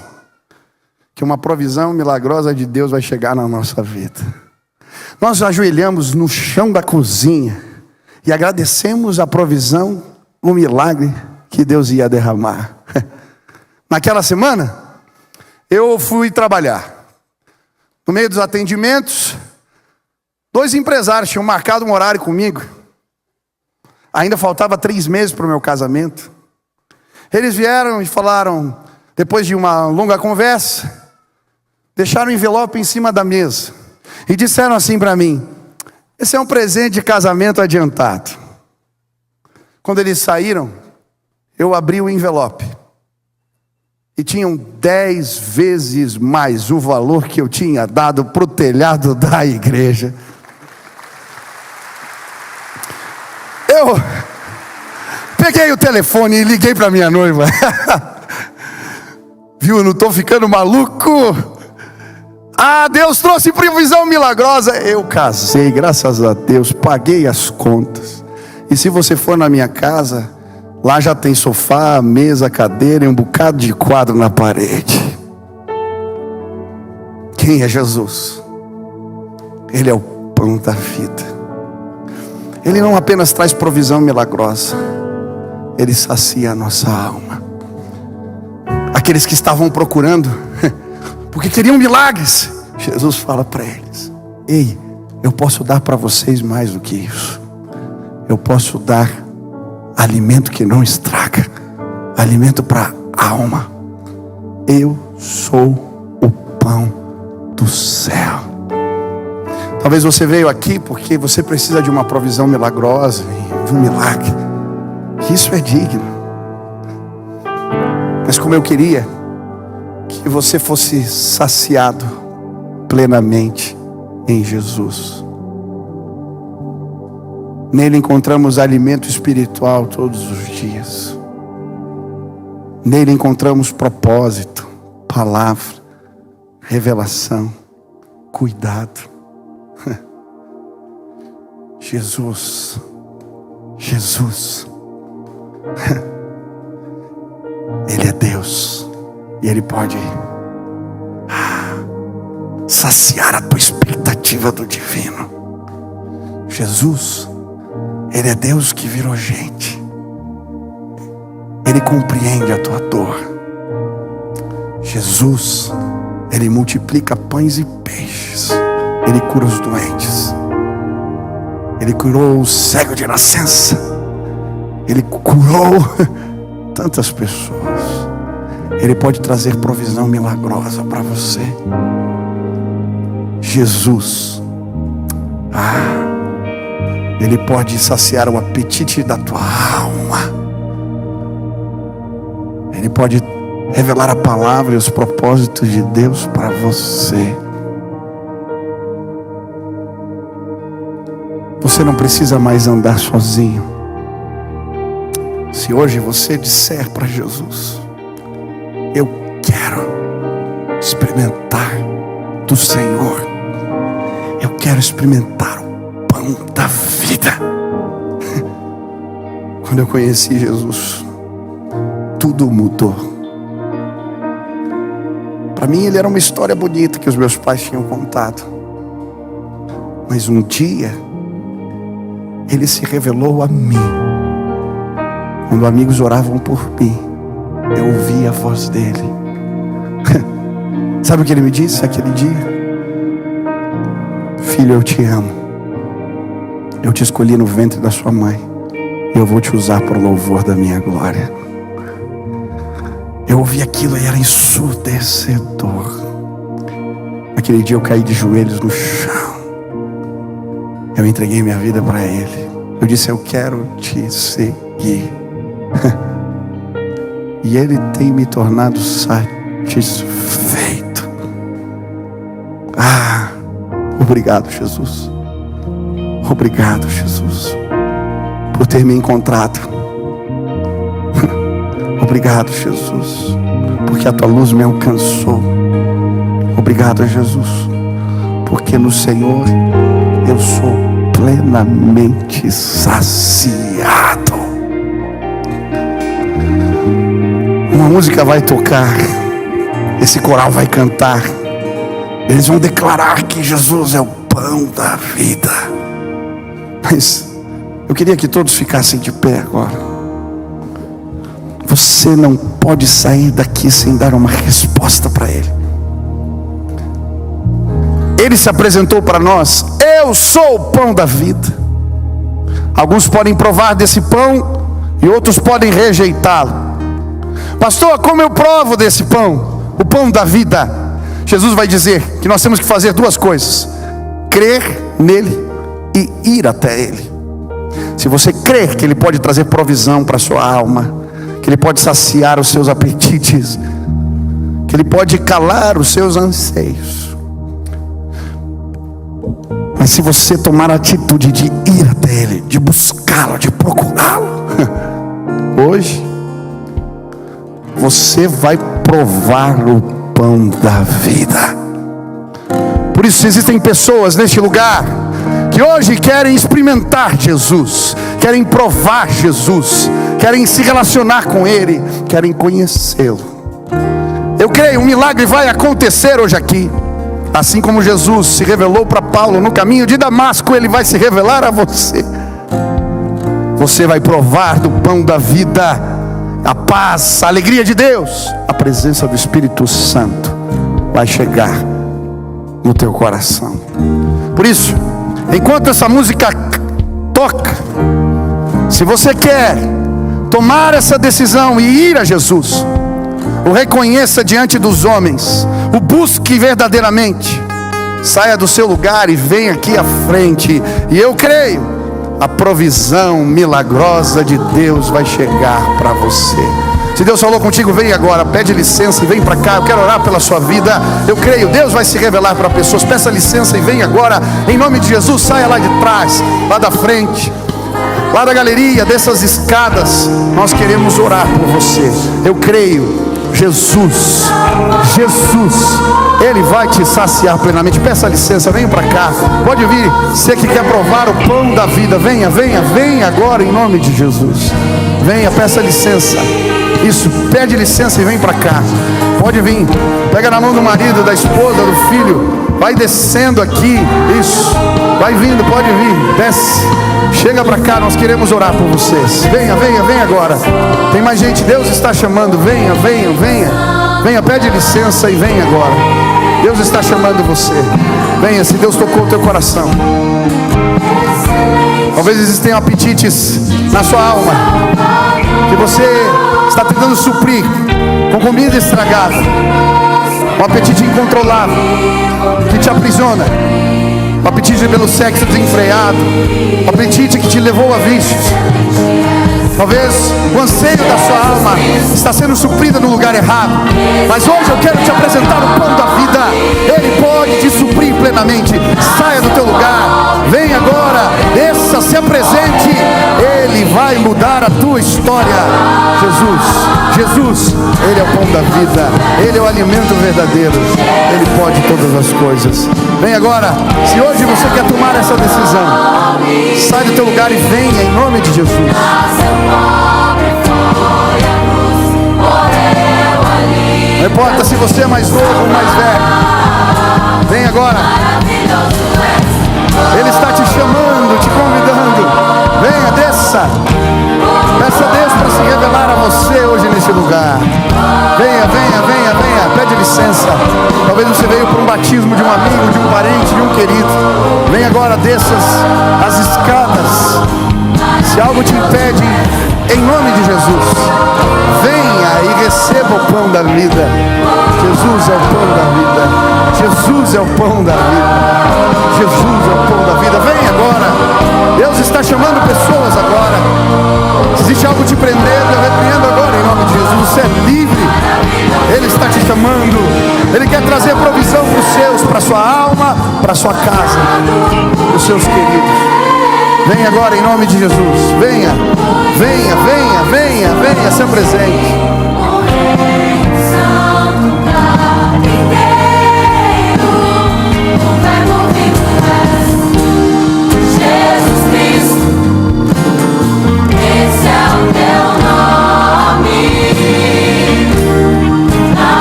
que uma provisão milagrosa de Deus vai chegar na nossa vida. Nós ajoelhamos no chão da cozinha e agradecemos a provisão, o milagre que Deus ia derramar. Naquela semana, eu fui trabalhar. No meio dos atendimentos, 2 empresários tinham marcado um horário comigo. Ainda faltava 3 meses para o meu casamento. Eles vieram e falaram, depois de uma longa conversa, deixaram o envelope em cima da mesa e disseram assim para mim, esse é um presente de casamento adiantado. Quando eles saíram, eu abri o envelope e tinham 10 vezes mais o valor que eu tinha dado para o telhado da igreja. Eu peguei o telefone e liguei para minha noiva. Viu, eu não estou ficando maluco? Ah, Deus trouxe provisão milagrosa. Eu casei, graças a Deus, paguei as contas. E se você for na minha casa, lá já tem sofá, mesa, cadeira e um bocado de quadro na parede. Quem é Jesus? Ele é o pão da vida. Ele não apenas traz provisão milagrosa, Ele sacia a nossa alma. Aqueles que estavam procurando, porque queriam milagres, Jesus fala para eles, ei, eu posso dar para vocês mais do que isso. Eu posso dar alimento que não estraga, alimento para a alma. Eu sou o pão do céu. Talvez você veio aqui porque você precisa de uma provisão milagrosa, de um milagre. Isso é digno. Mas como eu queria que você fosse saciado plenamente em Jesus. Nele encontramos alimento espiritual todos os dias. Nele encontramos propósito, palavra, revelação, cuidado. Jesus, Ele é Deus e Ele pode saciar a tua expectativa do divino. Jesus, Ele é Deus que virou gente. Ele compreende a tua dor. Jesus, Ele multiplica pães e peixes. Ele cura os doentes. Ele curou o cego de nascença. Ele curou tantas pessoas. Ele pode trazer provisão milagrosa para você. Jesus, Ele pode saciar o apetite da tua alma. Ele pode revelar a palavra e os propósitos de Deus para você. Você não precisa mais andar sozinho. Se hoje você disser para Jesus, eu quero experimentar do Senhor, eu quero experimentar o pão da vida. Quando eu conheci Jesus, tudo mudou. Para mim ele era uma história bonita que os meus pais tinham contado. Mas um dia ele se revelou a mim. Quando amigos oravam por mim, eu ouvi a voz dele. Sabe o que ele me disse aquele dia? Filho, eu te amo. Eu te escolhi no ventre da sua mãe. E eu vou te usar para o louvor da minha glória. Eu ouvi aquilo e era ensurdecedor. Aquele dia eu caí de joelhos no chão. Eu entreguei minha vida para Ele. Eu disse, eu quero te seguir. E Ele tem me tornado satisfeito. Obrigado, Jesus. Obrigado, Jesus, por ter me encontrado. Obrigado, Jesus, porque a tua luz me alcançou. Obrigado, Jesus, porque no Senhor eu sou plenamente saciado. Uma música vai tocar, esse coral vai cantar, eles vão declarar que Jesus é o pão da vida. Mas eu queria que todos ficassem de pé agora. Você não pode sair daqui sem dar uma resposta para Ele. Ele se apresentou para nós: eu sou o pão da vida. Alguns podem provar desse pão e outros podem rejeitá-lo. Pastor, como eu provo desse pão, o pão da vida? Jesus vai dizer que nós temos que fazer duas coisas: crer nele e ir até Ele. Se você crer que Ele pode trazer provisão para a sua alma, que Ele pode saciar os seus apetites, que Ele pode calar os seus anseios, mas se você tomar a atitude de ir até Ele, de buscá-lo, de procurá-lo, hoje você vai provar o pão da vida. Por isso existem pessoas neste lugar que hoje querem experimentar Jesus, querem provar Jesus, querem se relacionar com Ele, querem conhecê-lo. Eu creio, um milagre vai acontecer hoje aqui. Assim como Jesus se revelou para Paulo no caminho de Damasco, Ele vai se revelar a você. Você vai provar do pão da vida, a paz, a alegria de Deus. A presença do Espírito Santo vai chegar no teu coração. Por isso, enquanto essa música toca, se você quer tomar essa decisão e ir a Jesus, o reconheça diante dos homens, o busque verdadeiramente, saia do seu lugar e venha aqui à frente, e eu creio, a provisão milagrosa de Deus vai chegar para você. Se Deus falou contigo, vem agora, pede licença e vem para cá. Eu quero orar pela sua vida. Eu creio, Deus vai se revelar para pessoas. Peça licença e vem agora, em nome de Jesus. Saia lá de trás, lá da frente, lá da galeria, dessas escadas. Nós queremos orar por você. Eu creio, Jesus, Ele vai te saciar plenamente. Peça licença, venha para cá. Pode vir, você que quer provar o pão da vida. Venha agora em nome de Jesus. Venha, peça licença. Isso, pede licença e vem para cá. Pode vir, pega na mão do marido, da esposa, do filho. Vai descendo aqui, isso. Vai vindo, pode vir, desce. Chega para cá, nós queremos orar por vocês. Venha agora. Tem mais gente, Deus está chamando. Venha, pede licença e venha agora. Deus está chamando você. Venha, se Deus tocou o teu coração. Talvez existem apetites na sua alma que você está tentando suprir com comida estragada, um apetite incontrolável que te aprisiona, um apetite pelo sexo desenfreado, um apetite que te levou a vícios. Talvez o anseio da sua alma está sendo suprido no lugar errado, mas hoje eu quero te apresentar o pão da vida. Ele pode te suprir plenamente. Saia do teu lugar, vem agora, desça, se apresente. Ele vai mudar a tua história. Jesus, Ele é o pão da vida, Ele é o alimento verdadeiro, Ele pode todas as coisas. Vem agora, se hoje você quer tomar essa decisão, sai do teu lugar e venha em nome de Jesus. Não importa se você é mais novo ou mais velho, vem agora. Ele está te chamando, te convidando. Venha, desça. Peça a Deus para se revelar a você hoje nesse lugar. Venha, pede licença. Talvez você veio para um batismo de um amigo, de um parente, de um querido. Vem agora, desça as escadas. Se algo te impede, em nome de Jesus, venha e receba o pão da vida. Jesus é o pão da vida. Jesus é o pão da vida. Jesus é o pão da vida. Vem agora. Deus está chamando pessoas agora. Se existe algo te prendendo, eu repreendo agora em nome de Jesus. Você é livre. Ele está te chamando. Ele quer trazer provisão para os seus, para a sua alma, para sua casa, os seus queridos. Venha agora em nome de Jesus. Venha, venha, venha, venha, venha, se apresente.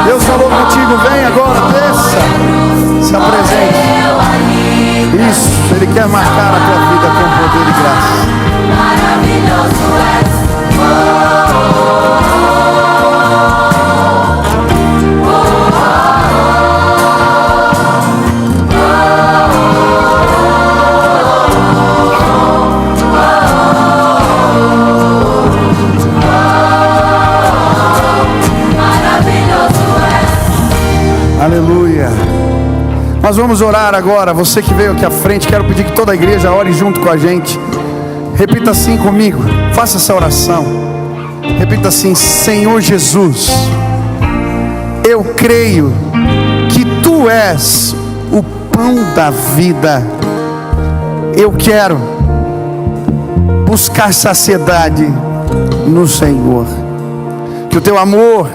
Deus falou contigo, vem agora, desça, se apresente. Isso, Ele quer marcar a tua vida com poder e graça. Maravilhoso és. Aleluia. Nós vamos orar agora. Você que veio aqui à frente, quero pedir que toda a igreja ore junto com a gente. Repita assim comigo. Faça essa oração. Repita assim: Senhor Jesus, eu creio que Tu és o pão da vida. Eu quero buscar saciedade no Senhor. Que o Teu amor,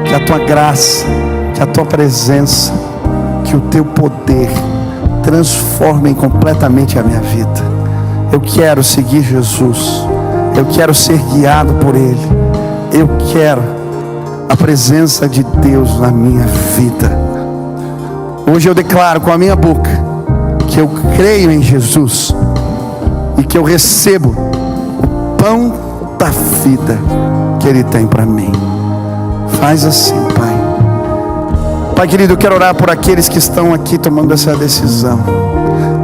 que a Tua graça, que a Tua presença, que o Teu poder transformem completamente a minha vida. Eu quero seguir Jesus. Eu quero ser guiado por Ele. Eu quero a presença de Deus na minha vida. Hoje eu declaro com a minha boca que eu creio em Jesus e que eu recebo o pão da vida que Ele tem para mim. Faz assim, Pai. Pai querido, eu quero orar por aqueles que estão aqui tomando essa decisão.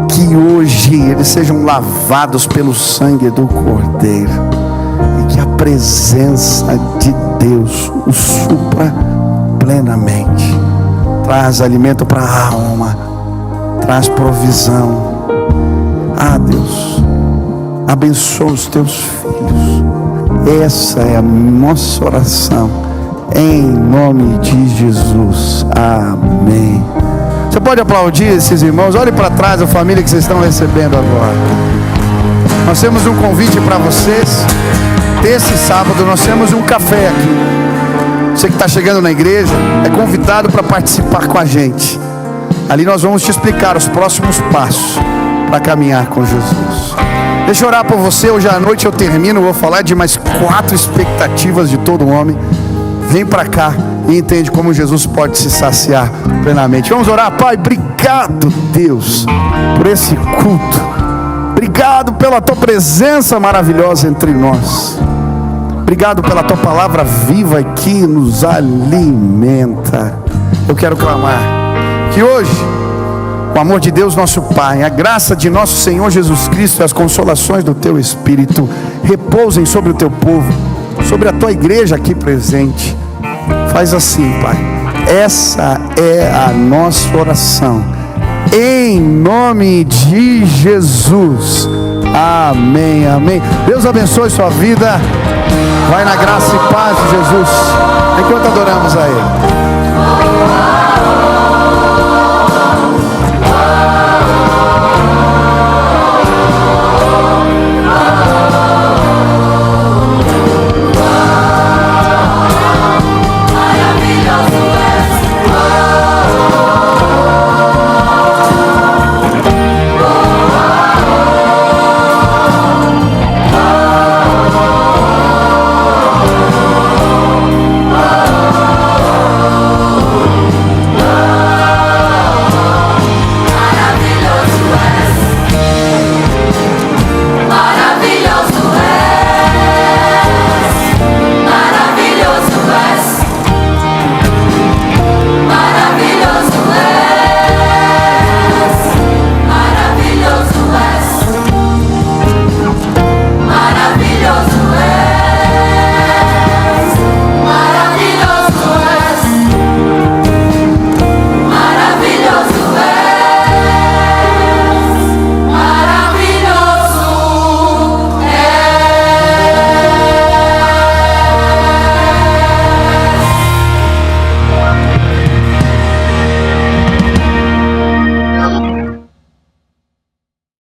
Que hoje eles sejam lavados pelo sangue do Cordeiro. E que a presença de Deus os supra plenamente. Traz alimento para a alma. Traz provisão. Ah, Deus, abençoa os teus filhos. Essa é a nossa oração. Em nome de Jesus. Amém. Você pode aplaudir esses irmãos? Olhe para trás a família que vocês estão recebendo agora. Nós temos um convite para vocês. Esse sábado nós temos um café aqui. Você que está chegando na igreja é convidado para participar com a gente. Ali nós vamos te explicar os próximos passos para caminhar com Jesus. Deixa eu orar por você. Hoje à noite eu termino. Vou falar de mais 4 expectativas de todo homem. Vem para cá e entende como Jesus pode se saciar plenamente. Vamos orar. Pai, obrigado, Deus, por esse culto. Obrigado pela Tua presença maravilhosa entre nós. Obrigado pela Tua palavra viva que nos alimenta. Eu quero clamar que hoje o amor de Deus nosso Pai, a graça de nosso Senhor Jesus Cristo e as consolações do Teu Espírito repousem sobre o Teu povo, sobre a Tua igreja aqui presente. Faz assim, Pai. Essa é a nossa oração. Em nome de Jesus. Amém, amém. Deus abençoe sua vida. Vai na graça e paz de Jesus. Enquanto adoramos a Ele.